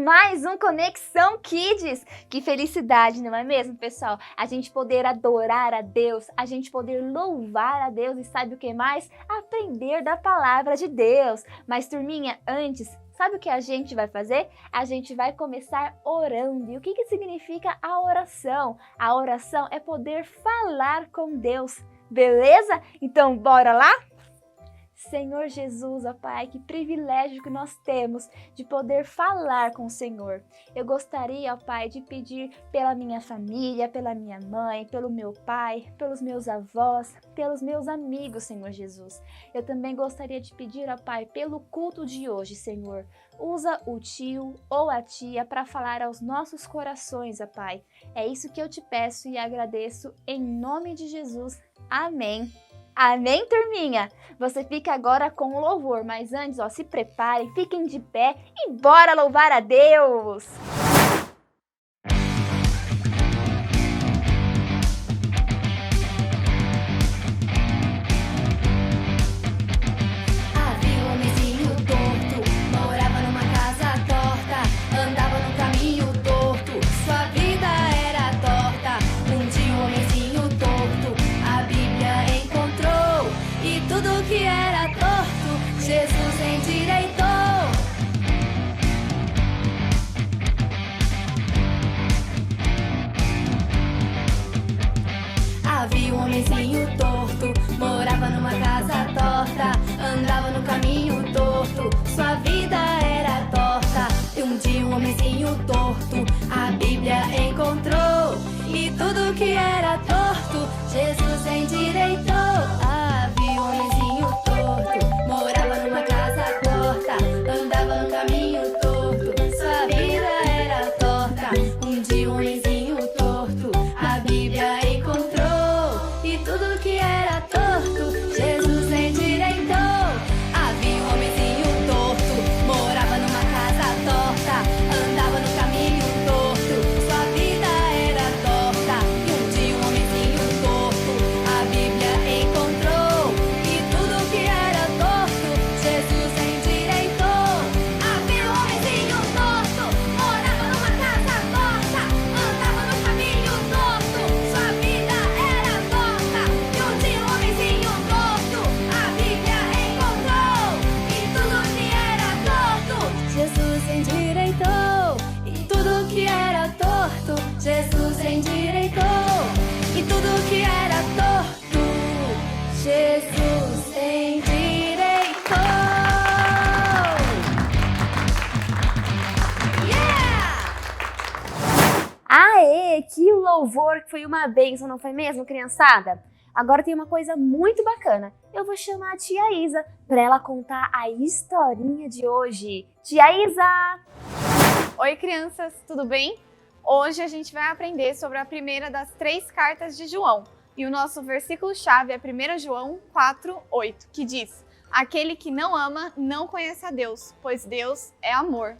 mais um Conexão Kids. Que felicidade, não é mesmo, pessoal? A gente poder adorar a Deus, a gente poder louvar a Deus e sabe o que mais? Aprender da palavra de Deus. Mas, turminha, antes, sabe o que a gente vai fazer? A gente vai começar orando. E o que significa a oração? A oração é poder falar com Deus, beleza? Então, bora lá? Senhor Jesus, ó Pai, que privilégio que nós temos de poder falar com o Senhor. Eu gostaria, ó Pai, de pedir pela minha família, pela minha mãe, pelo meu pai, pelos meus avós, pelos meus amigos, Senhor Jesus. Eu também gostaria de pedir, ó Pai, pelo culto de hoje, Senhor. Usa o tio ou a tia para falar aos nossos corações, ó Pai. É isso que eu te peço e agradeço em nome de Jesus. Amém. Amém, turminha? Você fica agora com o louvor, mas antes, se preparem, fiquem de pé e bora louvar a Deus! Havia um homenzinho torto, morava numa casa torta, andava no caminho torto, sua vida era torta. Um dia um homenzinho torto, a Bíblia encontrou, e tudo que era torto, Jesus endireitou. Havia um homenzinho torto, morava numa casa torta, andava no caminho torto, sua vida era torta. E um dia um homenzinho torto, a Bíblia encontrou, e tudo que era torto, Jesus endireitou. Havia um homenzinho torto, morava numa casa torta, andava no caminho torto, sua vida era torta. Um dia um homenzinho torto, a Bíblia encontrou, e tudo que era torto, Jesus endireitou. Havia um homenzinho torto, morava numa casa torta, andava no caminho torto, sua vida era torta. E um dia um homenzinho torto, a Bíblia encontrou, e tudo que era torto, Jesus endireitou. Havia um homenzinho torto, morava numa casa torta, andava no caminho torto, sua vida era torta. E um dia um homenzinho torto, a Bíblia encontrou, e tudo que era torto, Jesus endireitou. E tudo que era torto, Jesus endireitou. E tudo que era torto, Jesus endireitou. Yeah! Aê, que louvor, que foi uma bênção, não foi mesmo, criançada? Agora tem uma coisa muito bacana. Eu vou chamar a tia Isa para ela contar a historinha de hoje. Tia Isa! Oi, crianças, tudo bem? Hoje a gente vai aprender sobre a primeira das 3 cartas de João. E o nosso versículo-chave é 1 João 4:8, que diz: aquele que não ama não conhece a Deus, pois Deus é amor.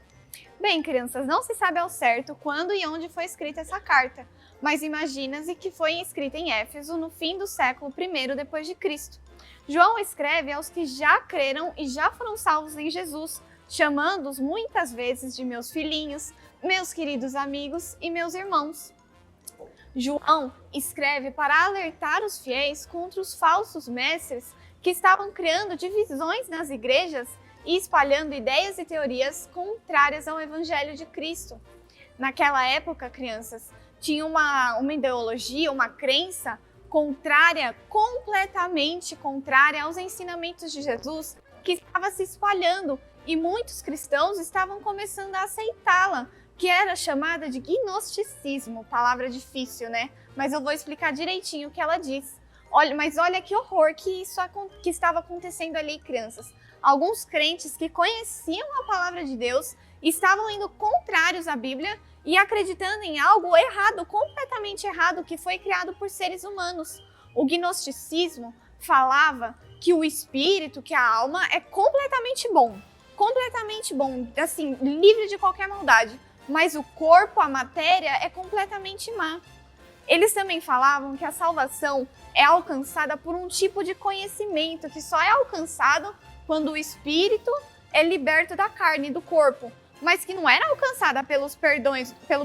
Bem, crianças, não se sabe ao certo quando e onde foi escrita essa carta, mas imagina-se que foi escrita em Éfeso no fim do século I depois de Cristo. João escreve aos que já creram e já foram salvos em Jesus, chamando-os muitas vezes de meus filhinhos, meus queridos amigos e meus irmãos. João escreve para alertar os fiéis contra os falsos mestres que estavam criando divisões nas igrejas e espalhando ideias e teorias contrárias ao Evangelho de Cristo. Naquela época, crianças, tinha uma ideologia, uma crença contrária, completamente contrária aos ensinamentos de Jesus, que estava se espalhando e muitos cristãos estavam começando a aceitá-la, que era chamada de gnosticismo, palavra difícil, né? Mas eu vou explicar direitinho o que ela diz. Olha que horror que estava acontecendo ali, crianças. Alguns crentes que conheciam a palavra de Deus estavam indo contrários à Bíblia e acreditando em algo errado, completamente errado, que foi criado por seres humanos. O gnosticismo falava que o espírito, que a alma é completamente bom, assim, livre de qualquer maldade, mas o corpo, a matéria, é completamente má. Eles também falavam que a salvação é alcançada por um tipo de conhecimento que só é alcançado quando o espírito é liberto da carne e do corpo. mas que não era alcançada pelo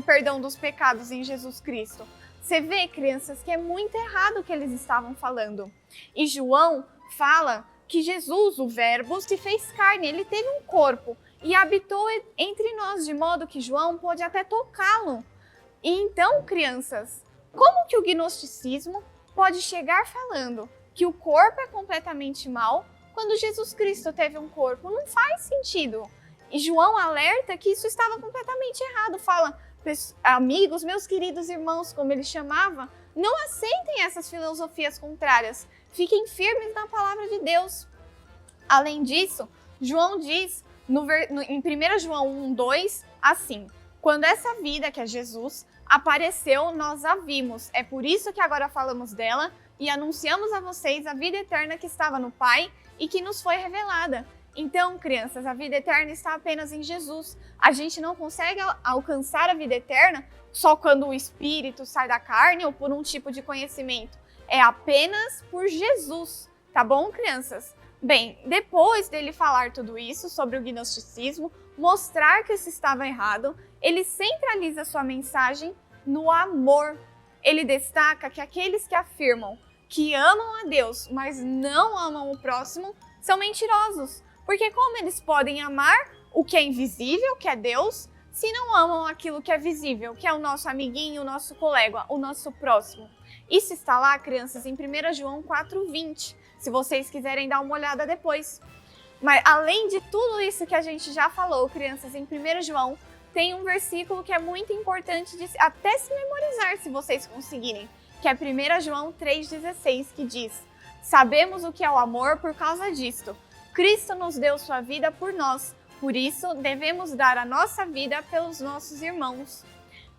perdão dos pecados em Jesus Cristo. Você vê, crianças, que é muito errado o que eles estavam falando. E João fala que Jesus, o Verbo, se fez carne, ele teve um corpo e habitou entre nós, de modo que João pôde até tocá-lo. E então, crianças, como que o gnosticismo pode chegar falando que o corpo é completamente mau quando Jesus Cristo teve um corpo? Não faz sentido. E João alerta que isso estava completamente errado. Fala, amigos, meus queridos irmãos, como ele chamava, não aceitem essas filosofias contrárias. Fiquem firmes na palavra de Deus. Além disso, João diz em 1 João 1:2 assim: quando essa vida, que é Jesus, apareceu, nós a vimos. É por isso que agora falamos dela e anunciamos a vocês a vida eterna que estava no Pai e que nos foi revelada. Então, crianças, a vida eterna está apenas em Jesus. A gente não consegue alcançar a vida eterna só quando o Espírito sai da carne ou por um tipo de conhecimento. É apenas por Jesus, tá bom, crianças? Bem, depois dele falar tudo isso sobre o gnosticismo, mostrar que isso estava errado, ele centraliza sua mensagem no amor. Ele destaca que aqueles que afirmam que amam a Deus, mas não amam o próximo, são mentirosos. Porque como eles podem amar o que é invisível, que é Deus, se não amam aquilo que é visível, que é o nosso amiguinho, o nosso colega, o nosso próximo? Isso está lá, crianças, em 1 João 4:20, se vocês quiserem dar uma olhada depois. Mas além de tudo isso que a gente já falou, crianças, em 1 João, tem um versículo que é muito importante de até se memorizar, se vocês conseguirem, que é 1 João 3:16, que diz: sabemos o que é o amor por causa disto. Cristo nos deu sua vida por nós, por isso devemos dar a nossa vida pelos nossos irmãos.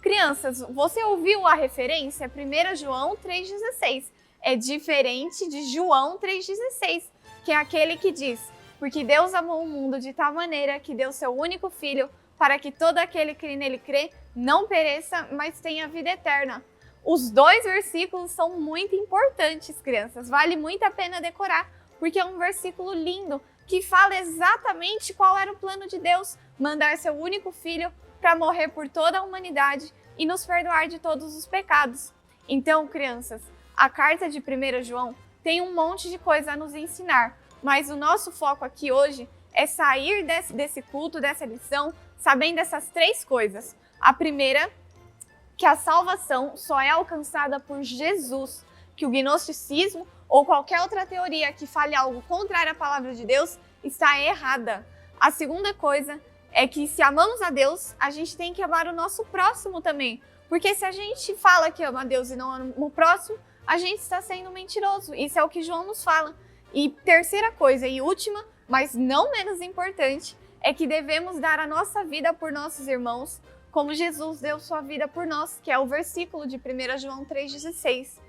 Crianças, você ouviu a referência? 1 João 3,16. É diferente de João 3,16, que é aquele que diz: porque Deus amou o mundo de tal maneira que deu seu único filho, para que todo aquele que nele crê não pereça, mas tenha vida eterna. Os dois versículos são muito importantes, crianças. Vale muito a pena decorar, porque é um versículo lindo que fala exatamente qual era o plano de Deus: mandar seu único filho para morrer por toda a humanidade e nos perdoar de todos os pecados. Então, crianças, a carta de 1 João tem um monte de coisa a nos ensinar, mas o nosso foco aqui hoje é sair desse culto, dessa lição, sabendo essas três coisas. A primeira, que a salvação só é alcançada por Jesus, que o gnosticismo ou qualquer outra teoria que fale algo contrário à palavra de Deus está errada. A segunda coisa é que se amamos a Deus, a gente tem que amar o nosso próximo também. Porque se a gente fala que ama a Deus e não ama o próximo, a gente está sendo mentiroso. Isso é o que João nos fala. E terceira coisa e última, mas não menos importante, é que devemos dar a nossa vida por nossos irmãos, como Jesus deu sua vida por nós, que é o versículo de 1 João 3,16.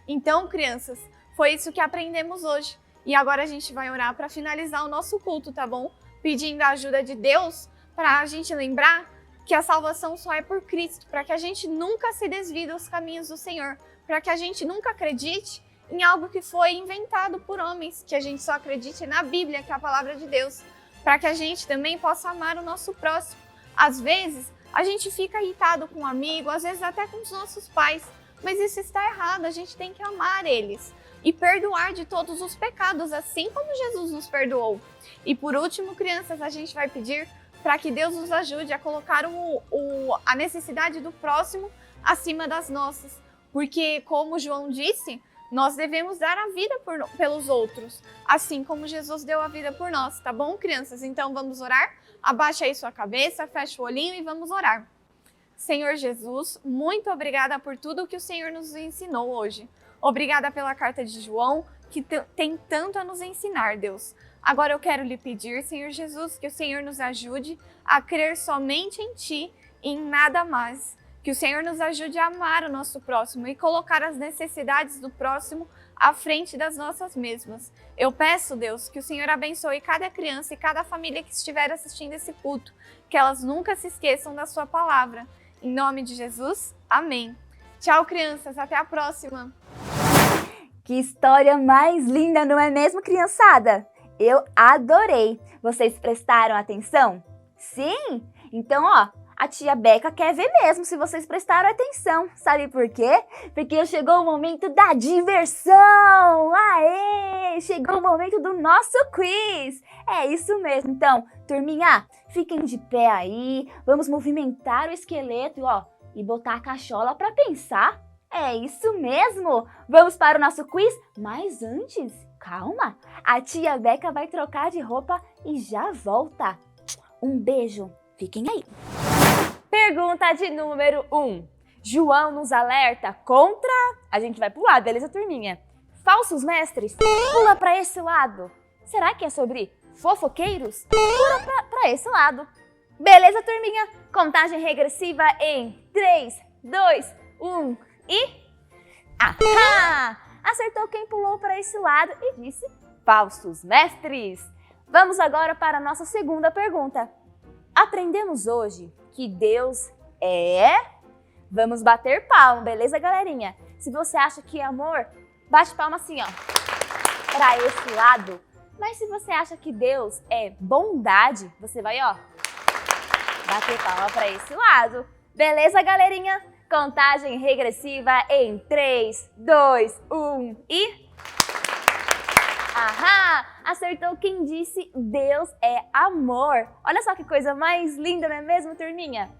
Então, crianças, foi isso que aprendemos hoje. E agora a gente vai orar para finalizar o nosso culto, tá bom? Pedindo a ajuda de Deus para a gente lembrar que a salvação só é por Cristo, para que a gente nunca se desvie dos caminhos do Senhor, para que a gente nunca acredite em algo que foi inventado por homens, que a gente só acredite na Bíblia, que é a palavra de Deus, para que a gente também possa amar o nosso próximo. Às vezes, a gente fica irritado com um amigo, às vezes até com os nossos pais, mas isso está errado, a gente tem que amar eles e perdoar de todos os pecados, assim como Jesus nos perdoou. E por último, crianças, a gente vai pedir para que Deus nos ajude a colocar a necessidade do próximo acima das nossas. Porque, como João disse, nós devemos dar a vida pelos outros, assim como Jesus deu a vida por nós, tá bom, crianças? Então vamos orar? Abaixa aí sua cabeça, fecha o olhinho e vamos orar. Senhor Jesus, muito obrigada por tudo que o Senhor nos ensinou hoje. Obrigada pela carta de João, que tem tanto a nos ensinar, Deus. Agora eu quero lhe pedir, Senhor Jesus, que o Senhor nos ajude a crer somente em Ti e em nada mais. Que o Senhor nos ajude a amar o nosso próximo e colocar as necessidades do próximo à frente das nossas mesmas. Eu peço, Deus, que o Senhor abençoe cada criança e cada família que estiver assistindo esse culto, que elas nunca se esqueçam da sua palavra. Em nome de Jesus, amém. Tchau, crianças, até a próxima. Que história mais linda, não é mesmo, criançada? Eu adorei! Vocês prestaram atenção? Sim? Então, ó, a tia Beca quer ver mesmo, se vocês prestaram atenção. Sabe por quê? Porque chegou o momento da diversão! Aê! Chegou o momento do nosso quiz! É isso mesmo. Então, turminha, fiquem de pé aí. Vamos movimentar o esqueleto, ó, e botar a cachola para pensar. É isso mesmo! Vamos para o nosso quiz? Mas antes, calma! A tia Beca vai trocar de roupa e já volta. Um beijo. Fiquem aí. Pergunta de número 1. João nos alerta contra... A gente vai pular, beleza, turminha? Falsos mestres? Pula para esse lado. Será que é sobre fofoqueiros? Pula para esse lado. Beleza, turminha? Contagem regressiva em 3, 2, 1 e... Ahá! Acertou quem pulou para esse lado e disse falsos mestres. Vamos agora para a nossa segunda pergunta. Aprendemos hoje que Deus é... Vamos bater palma, beleza, galerinha? Se você acha que é amor, bate palma assim, ó, para esse lado. Mas se você acha que Deus é bondade, você vai, ó, bater palma para esse lado. Beleza, galerinha? Contagem regressiva em 3, 2, 1 e... Ahá! Acertou quem disse Deus é amor. Olha só que coisa mais linda, não é mesmo, turminha?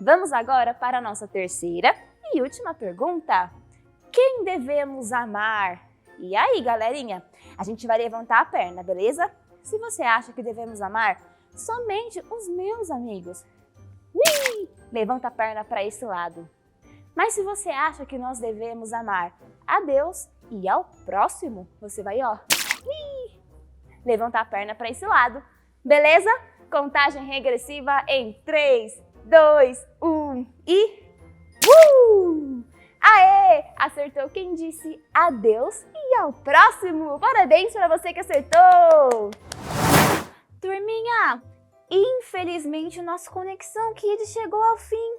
Vamos agora para a nossa terceira e última pergunta. Quem devemos amar? E aí, galerinha? A gente vai levantar a perna, beleza? Se você acha que devemos amar somente os meus amigos, levanta a perna para esse lado. Mas se você acha que nós devemos amar a Deus e ao próximo, você vai, ó, levantar a perna para esse lado. Beleza? Contagem regressiva em 3, 2, 1 e... Aê! Acertou quem disse adeus e ao próximo. Parabéns para você que acertou! Turminha, infelizmente o nosso Conexão Kids chegou ao fim.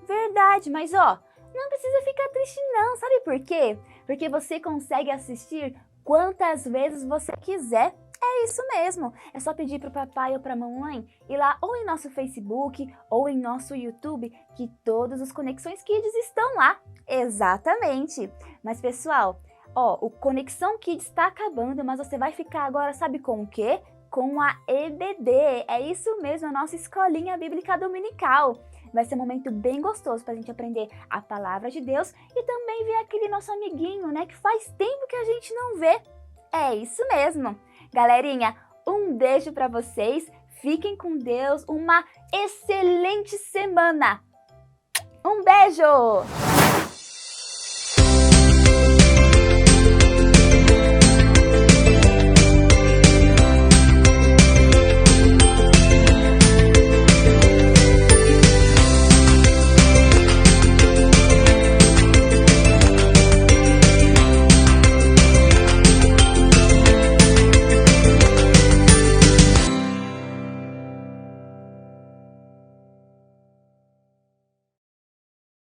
Verdade, mas ó, não precisa ficar triste não, sabe por quê? Porque você consegue assistir quantas vezes você quiser. É isso mesmo, é só pedir para o papai ou para a mamãe ir lá ou em nosso Facebook ou em nosso YouTube, que todos os Conexões Kids estão lá. Exatamente. Mas pessoal, ó, o Conexão Kids está acabando, mas você vai ficar agora, sabe com o quê? Com a EBD, é isso mesmo, a nossa escolinha bíblica dominical. Vai ser um momento bem gostoso para a gente aprender a palavra de Deus e também ver aquele nosso amiguinho, né, que faz tempo que a gente não vê. É isso mesmo. Galerinha, um beijo para vocês, fiquem com Deus, uma excelente semana. Um beijo!